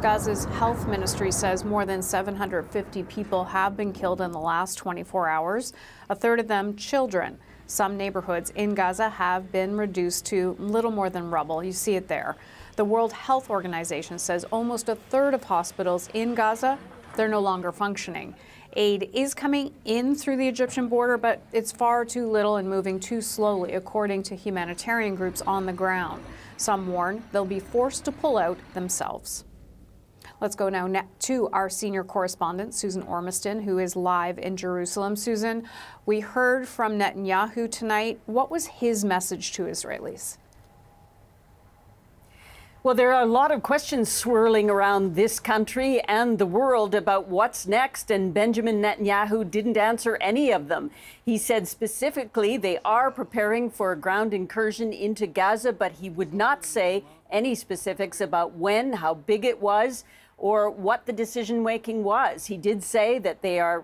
Gaza's health ministry says more than 750 people have been killed in the last 24 hours, a third of them children. Some neighborhoods in Gaza have been reduced to little more than rubble. You see it there. The World Health Organization says almost a third of hospitals in Gaza, they're no longer functioning. Aid is coming in through the Egyptian border, but it's far too little and moving too slowly, according to humanitarian groups on the ground. Some warn they'll be forced to pull out themselves. Let's go now to our senior correspondent, Susan Ormiston, who is live in Jerusalem. Susan, we heard from Netanyahu tonight. What was his message to Israelis? Well, there are a lot of questions swirling around this country and the world about what's next, and Benjamin Netanyahu didn't answer any of them. He said specifically they are preparing for a ground incursion into Gaza, but he would not say any specifics about when, how big it was, or what the decision-making was. He did say that they are,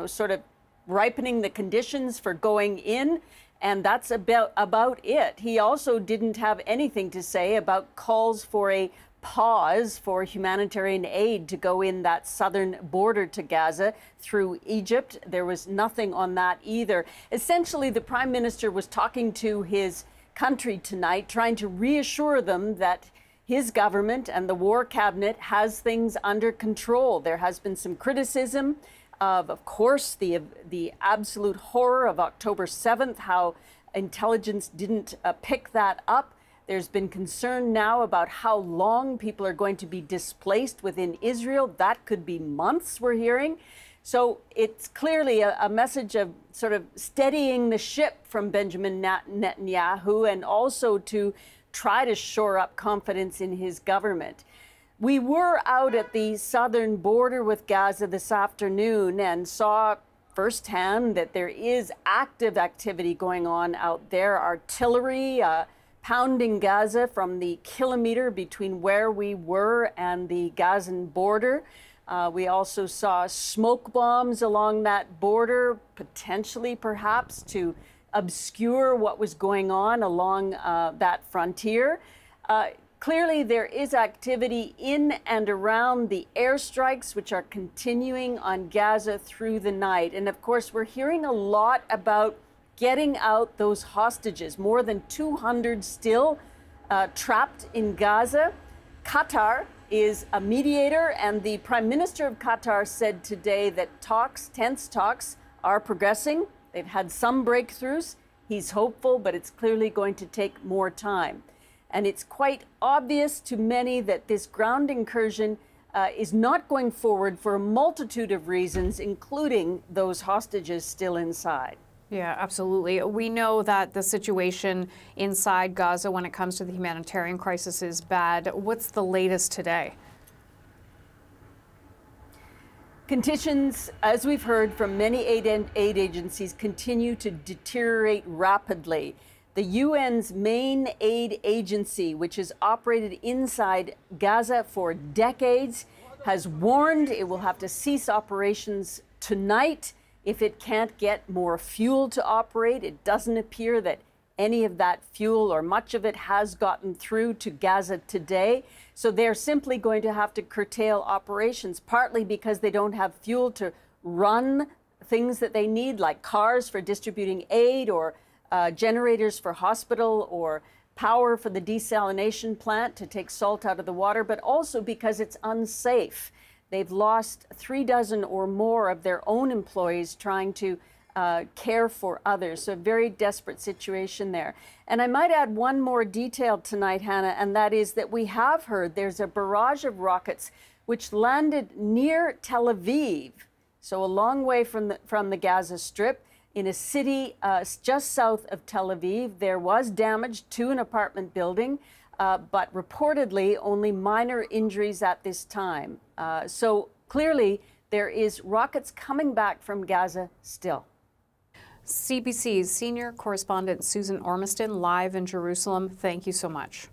sort of ripening the conditions for going in, and that's about it. He also didn't have anything to say about calls for a pause for humanitarian aid to go in that southern border to Gaza through Egypt. There was nothing on that either. Essentially, the Prime Minister was talking to his country tonight, trying to reassure them that his government and the war cabinet has things under control. There has been some criticism of course, the absolute horror of October 7th, how intelligence didn't pick that up. There's been concern now about how long people are going to be displaced within Israel. That could be months, we're hearing. So it's clearly a message of sort of steadying the ship from Benjamin Netanyahu, and also to try to shore up confidence in his government. We were out at the southern border with Gaza this afternoon and saw firsthand that there is active activity going on out there. Artillery pounding Gaza from the kilometer between where we were and the Gazan border. We also saw smoke bombs along that border, potentially perhaps to obscure what was going on along that frontier. Clearly, there is activity in and around the airstrikes, which are continuing on Gaza through the night. And of course, we're hearing a lot about getting out those hostages, more than 200 still trapped in Gaza. Qatar is a mediator, and the Prime Minister of Qatar said today that tense talks are progressing. They've had some breakthroughs. He's hopeful, but it's clearly going to take more time. And it's quite obvious to many that this ground incursion is not going forward for a multitude of reasons, including those hostages still inside. Yeah, absolutely. We know that the situation inside Gaza when it comes to the humanitarian crisis is bad. What's the latest today? Conditions, as we've heard from many aid agencies, continue to deteriorate rapidly. The UN's main aid agency, which has operated inside Gaza for decades, has warned it will have to cease operations tonight if it can't get more fuel to operate. It doesn't appear that any of that fuel or much of it has gotten through to Gaza today. So they're simply going to have to curtail operations, partly because they don't have fuel to run things that they need, like cars for distributing aid, or generators for hospital, or power for the desalination plant to take salt out of the water, but also because it's unsafe. They've lost 36 or more of their own employees trying to care for others. So a very desperate situation there. And I might add one more detail tonight, Hannah, and that is that we have heard there's a barrage of rockets which landed near Tel Aviv, so a long way from the Gaza Strip, in a city just south of Tel Aviv. There was damage to an apartment building, but reportedly only minor injuries at this time. So clearly there is rockets coming back from Gaza still. CBC's senior correspondent Susan Ormiston, live in Jerusalem. Thank you so much.